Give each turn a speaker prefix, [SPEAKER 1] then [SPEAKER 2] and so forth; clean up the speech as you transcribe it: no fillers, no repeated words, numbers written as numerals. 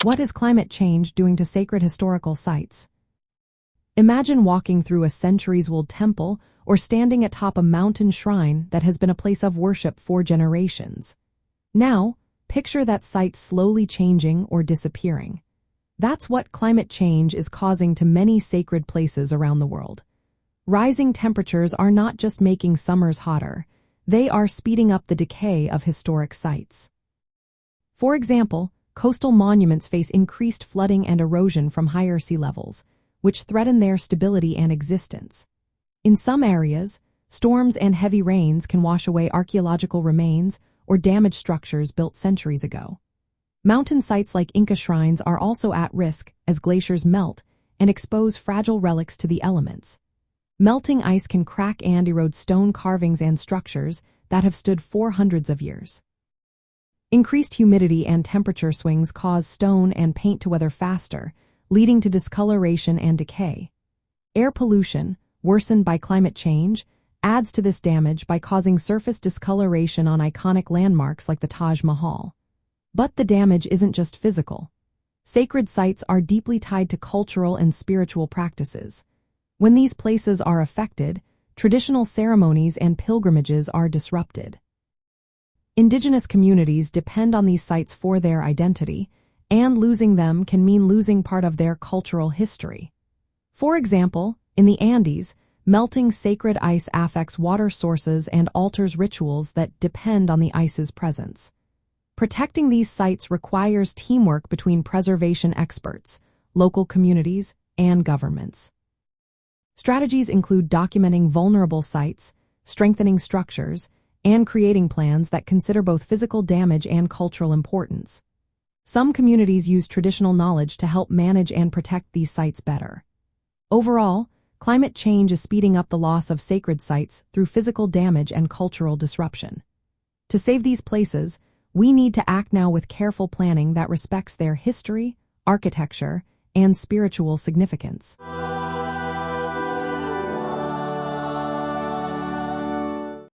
[SPEAKER 1] What is climate change doing to sacred historical sites? Imagine walking through a centuries-old temple or standing atop a mountain shrine that has been a place of worship for generations. Now, picture that site slowly changing or disappearing. That's what climate change is causing to many sacred places around the world. Rising temperatures are not just making summers hotter, they are speeding up the decay of historic sites. For example, coastal monuments face increased flooding and erosion from higher sea levels, which threaten their stability and existence. In some areas, storms and heavy rains can wash away archaeological remains or damage structures built centuries ago. Mountain sites like Inca shrines are also at risk as glaciers melt and expose fragile relics to the elements. Melting ice can crack and erode stone carvings and structures that have stood for hundreds of years. Increased humidity and temperature swings cause stone and paint to weather faster, leading to discoloration and decay. Air pollution, worsened by climate change, adds to this damage by causing surface discoloration on iconic landmarks like the Taj Mahal. But the damage isn't just physical. Sacred sites are deeply tied to cultural and spiritual practices. When these places are affected, traditional ceremonies and pilgrimages are disrupted. Indigenous communities depend on these sites for their identity, and losing them can mean losing part of their cultural history. For example, in the Andes, melting sacred ice affects water sources and alters rituals that depend on the ice's presence. Protecting these sites requires teamwork between preservation experts, local communities, and governments. Strategies include documenting vulnerable sites, strengthening structures, and creating plans that consider both physical damage and cultural importance. Some communities use traditional knowledge to help manage and protect these sites better. Overall, climate change is speeding up the loss of sacred sites through physical damage and cultural disruption. To save these places, we need to act now with careful planning that respects their history, architecture, and spiritual significance.